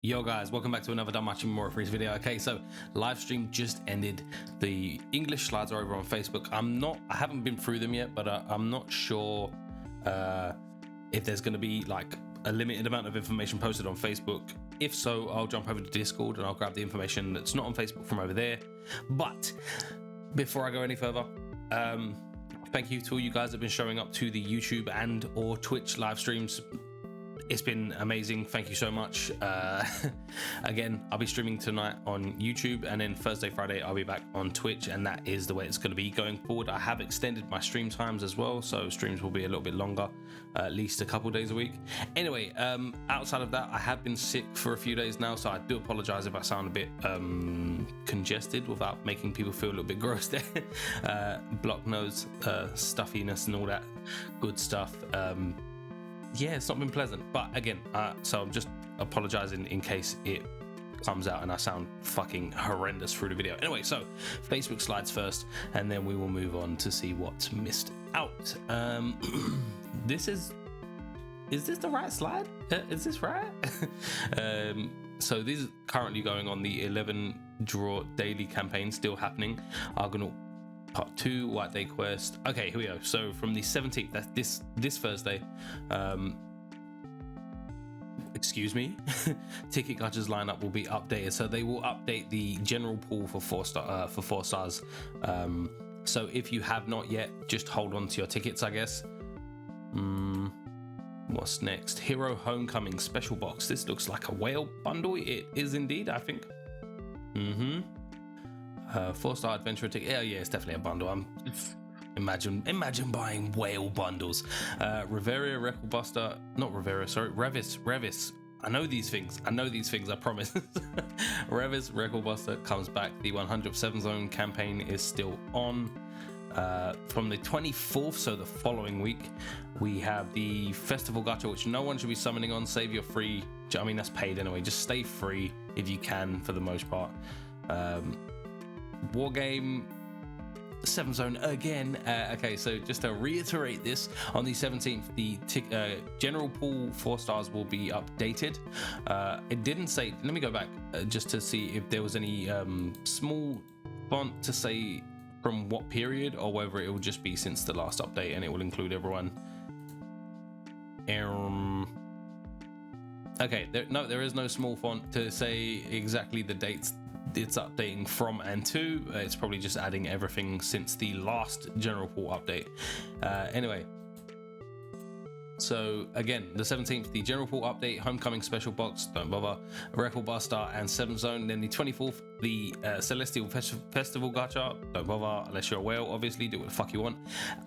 Yo guys, welcome back to another Danmachi Memoria Freese video. Okay, so live stream just ended. The English slides are over on Facebook. I haven't been through them yet, but I'm not sure if there's going to be like a limited amount of information posted on Facebook. If so, I'll jump over to Discord and I'll grab the information that's not on Facebook from over there. But before I go any further, thank you to all you guys that have been showing up to the YouTube and or Twitch live streams. It's been amazing. Thank you so much. Again, I'll be streaming tonight on YouTube, and then Thursday, Friday, I'll be back on Twitch, and that is the way it's going to be going forward. I have extended my stream times as well, so streams will be a little bit longer, at least a couple days a week. Anyway, outside of that, I have been sick for a few days now, so I do apologize if I sound a bit congested without making people feel a little bit gross there. Blocked nose, stuffiness, and all that good stuff. Yeah, it's not been pleasant, but again, so I'm just apologizing in case it comes out and I sound fucking horrendous through the video. Anyway, so Facebook slides first, and then we will move on to see what's missed out. Is this the right slide? Is this right? So this is currently going on the 11 draw daily campaign, still happening. Argonaut Part 2, White Day Quest. Okay, here we go. So from the 17th, that's this Thursday, excuse me, ticket gachas lineup will be updated. So they will update the general pool for four stars. So if you have not yet, just hold on to your tickets, I guess. What's next? Hero Homecoming special box. This looks like a whale bundle. It is indeed, I think. 4-star adventure ticket. Yeah, it's definitely a bundle. Imagine buying whale bundles. Reveria Record Buster, not Reveria, sorry, Revis. I know these things, I promise. Revis Record Buster comes back. The 100th 7 Zone campaign is still on. From the 24th, so the following week, we have the Festival Gacha, which no one should be summoning on. Save your free, I mean, that's paid anyway. Just stay free if you can, for the most part. Wargame 7 Zone again. Okay, so just to reiterate this, on the 17th, the general pool 4 stars will be updated. It didn't say, let me go back just to see if there was any small font to say from what period, or whether it will just be since the last update and it will include everyone. Okay, there is no small font to say exactly the dates it's updating from and to. It's probably just adding everything since the last general pool update. Anyway, so again, the 17th, the general pool update, Homecoming special box, don't bother, Record Buster and 7 Zone. Then the 24th, the Celestial Festival Gacha, don't bother unless you're a whale, obviously, do what the fuck you want.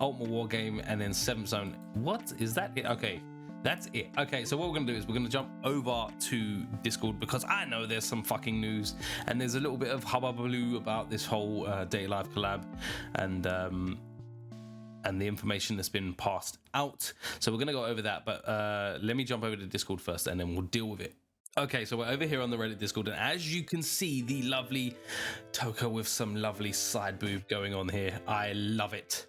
Ultimate War Game, and then 7 Zone. What is that? Okay, that's it. Okay, so what we're gonna do is we're gonna jump over to Discord, because I know there's some fucking news and there's a little bit of hubbubaloo about this whole Day Live collab and the information that's been passed out. So we're gonna go over that, but let me jump over to Discord first and then we'll deal with it. Okay, so we're over here on the Reddit Discord, and as you can see, the lovely Toka with some lovely side boob going on here. I love it.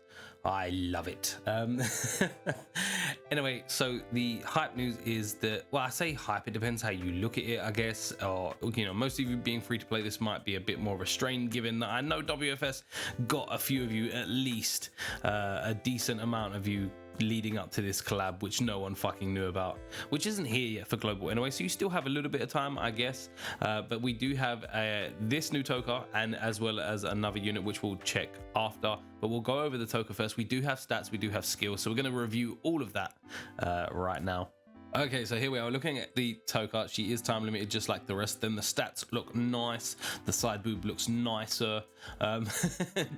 Anyway, so the hype news is that, well, I say hype, it depends how you look at it, I guess, or, you know, most of you being free to play, this might be a bit more restrained, given that I know WFS got a few of you, at least a decent amount of you, leading up to this collab, which no one fucking knew about, which isn't here yet for global anyway, so you still have a little bit of time, I guess. But we do have this new Toka, and as well as another unit, which we'll check after, but we'll go over the Toka first. We do have stats, we do have skills, so we're going to review all of that right now. Okay, so here we are looking at the Toka. She is time limited just like the rest. Then the stats look nice. The side boob looks nicer.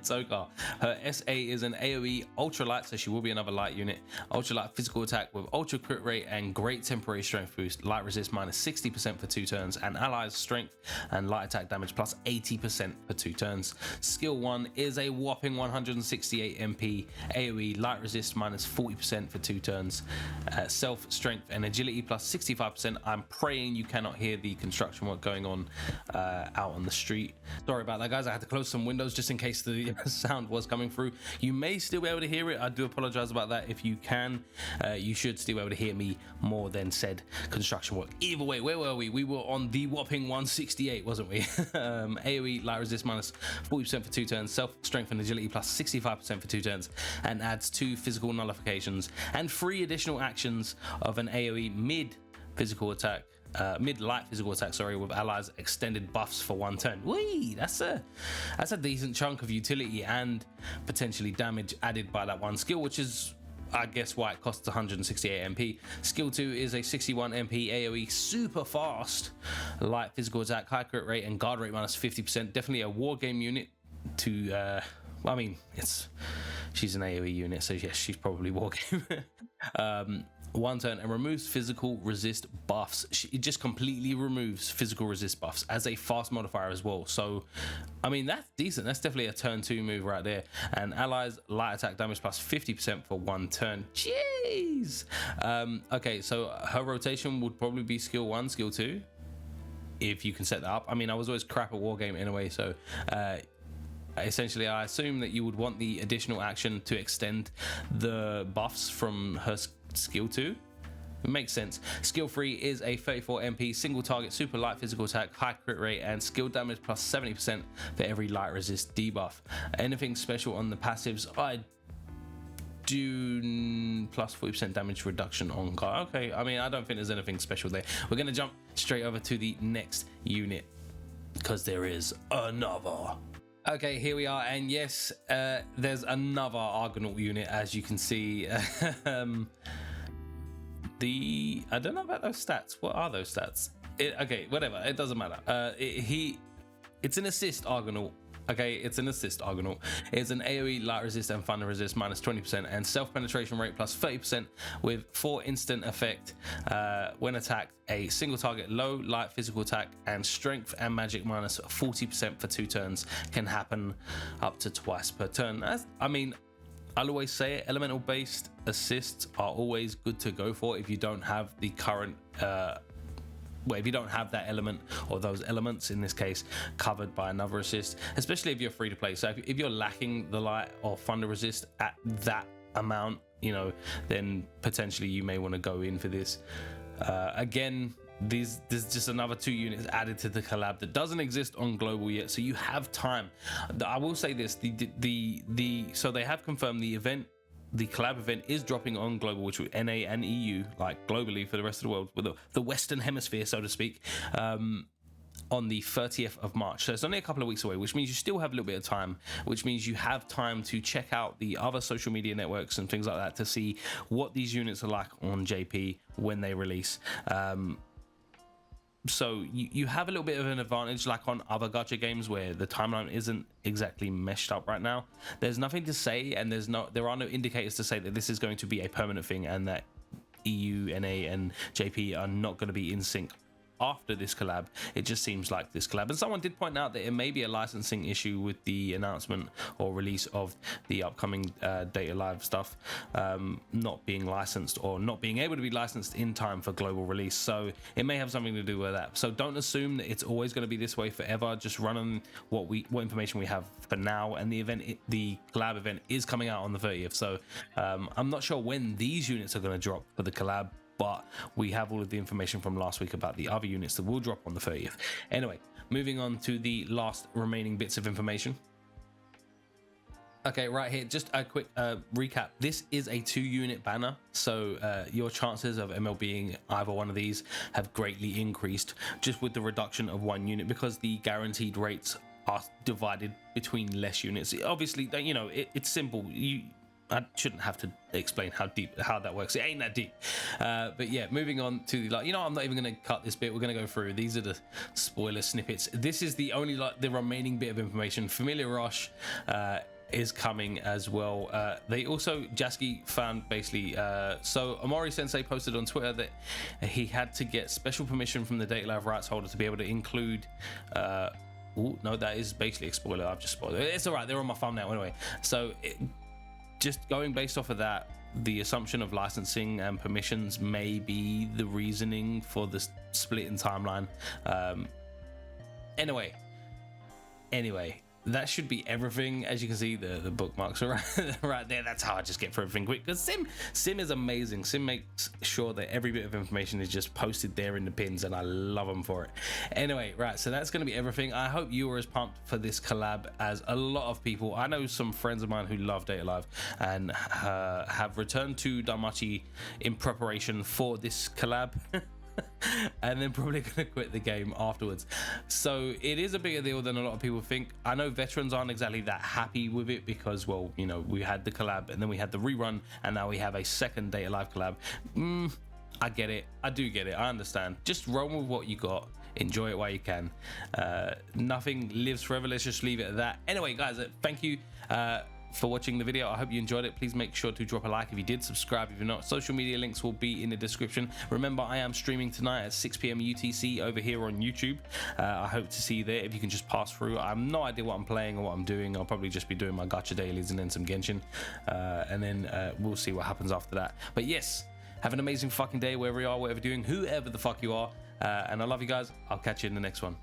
Toka, her SA is an AoE ultra light, so she will be another light unit. Ultra light physical attack with ultra crit rate and great temporary strength boost. Light resist minus 60% for 2 turns, and allies strength and light attack damage plus 80% for 2 turns. Skill 1 is a whopping 168 MP AoE light resist minus 40% for 2 turns. Self strength and agility plus 65%. I'm praying you cannot hear the construction work going on out on the street. Sorry about that, guys. I had to close some windows just in case the sound was coming through. You may still be able to hear it. I do apologize about that. If you can, you should still be able to hear me more than said construction work. Either way, where were we? We were on the whopping 168, wasn't we? AoE light resist minus 40% for 2 turns, self strength and agility plus 65% for 2 turns, and adds 2 physical nullifications and 3 additional actions of an AoE mid physical attack, mid light physical attack, sorry, with allies extended buffs for 1 turn. Whee, that's a decent chunk of utility and potentially damage added by that one skill, which is, I guess, why it costs 168 MP. Skill 2 is a 61 MP AoE super fast light physical attack, high crit rate and guard rate minus 50%. Definitely a war game unit to well, I mean, she's an AoE unit, so yes, she's probably war game. 1 turn, and removes physical resist buffs. It just completely removes physical resist buffs as a fast modifier as well. So I mean, that's decent. That's definitely a turn 2 move right there. And allies light attack damage plus 50% for 1 turn. Jeez. Okay, so her rotation would probably be skill 1, skill 2, if you can set that up. I mean, I was always crap at war game anyway, so essentially I assume that you would want the additional action to extend the buffs from her skill 2. It makes sense. Skill 3 is a 34 MP single target super light physical attack, high crit rate and skill damage plus 70% for every light resist debuff. Anything special on the passives? I do plus 40% damage reduction on guard. Okay, I mean, I don't think there's anything special there. We're gonna jump straight over to the next unit because there is another. Okay, here we are, and yes, there's another Argonaut unit, as you can see. I don't know about those stats. What are those stats? Okay, whatever, it doesn't matter. It's an assist Argonaut. Okay, it's an assist Argonaut. It's an AoE light resist and thunder resist minus 20% and self penetration rate plus 30% with 4 instant effect when attacked. A single target low light physical attack and strength and magic minus 40% for 2 turns can happen up to twice per turn. I mean, I'll always say it, elemental based assists are always good to go for if you don't have the current if you don't have that element or those elements in this case covered by another assist, especially if you're free to play. So if you're lacking the light or thunder resist at that amount, you know, then potentially you may want to go in for this. Again, there's just another 2 units added to the collab that doesn't exist on global yet, so you have time. I will say this, so they have confirmed the collab event is dropping on global, which with NA and EU, like globally for the rest of the world, with the Western Hemisphere, so to speak, on the 30th of March. So it's only a couple of weeks away, which means you still have a little bit of time, which means you have time to check out the other social media networks and things like that to see what these units are like on JP when they release. So you have a little bit of an advantage, like on other gacha games where the timeline isn't exactly meshed up right now. There's nothing to say, and there are no indicators to say that this is going to be a permanent thing and that EU, NA and JP are not going to be in sync after this collab. It just seems like this collab, and someone did point out that it may be a licensing issue with the announcement or release of the upcoming Data Live stuff not being licensed or not being able to be licensed in time for global release. So it may have something to do with that. So don't assume that it's always going to be this way forever. Just run on what information we have for now, and the collab event is coming out on the 30th. So I'm not sure when these units are going to drop for the collab, but we have all of the information from last week about the other units that will drop on the 30th. Anyway, moving on to the last remaining bits of information. Okay, right here, just a quick recap. This is a 2-unit banner, so your chances of ML being either one of these have greatly increased just with the reduction of 1 unit, because the guaranteed rates are divided between less units. Obviously, you know, it's simple. I shouldn't have to explain how that works. It ain't that deep. But yeah, moving on to the, you know, I'm not even going to cut this bit. We're going to go through. These are the spoiler snippets. This is the only, the remaining bit of information. Familiar Rush is coming as well. They also, Jasky found basically, so Amori Sensei posted on Twitter that he had to get special permission from the Data Live rights holder to be able to include ooh, no, that is basically a spoiler. I've just spoiled it. It's all right. They're on my thumbnail anyway. So just going based off of that, the assumption of licensing and permissions may be the reasoning for the split in timeline. Anyway, that should be everything. As you can see, the bookmarks are right there. That's how I just get through everything quick, because Sim is amazing. Sim makes sure that every bit of information is just posted there in the pins, and I love them for it. Anyway, right, so that's going to be everything. I hope you were as pumped for this collab as a lot of people. I know some friends of mine who love Data Live and have returned to Danmachi in preparation for this collab. And then probably gonna quit the game afterwards. So it is a bigger deal than a lot of people think. I know veterans aren't exactly that happy with it because, well, you know, we had the collab and then we had the rerun, and now we have a second Data Live collab. I get it. I do get it. I understand. Just roll with what you got. Enjoy it while you can. Nothing lives forever. Let's just leave it at that. Anyway, guys, thank you for watching the video. I hope you enjoyed it. Please make sure to drop a like if you did, subscribe if you're not. Social media links will be in the description. Remember, I am streaming tonight at 6 p.m. UTC over here on YouTube. I hope to see you there. If you can just pass through. I have no idea what I'm playing or what I'm doing. I'll probably just be doing my gacha dailies and then some Genshin, and then we'll see what happens after that. But yes, have an amazing fucking day wherever you are, whatever you're doing, whoever the fuck you are, and I love you guys. I'll catch you in the next one.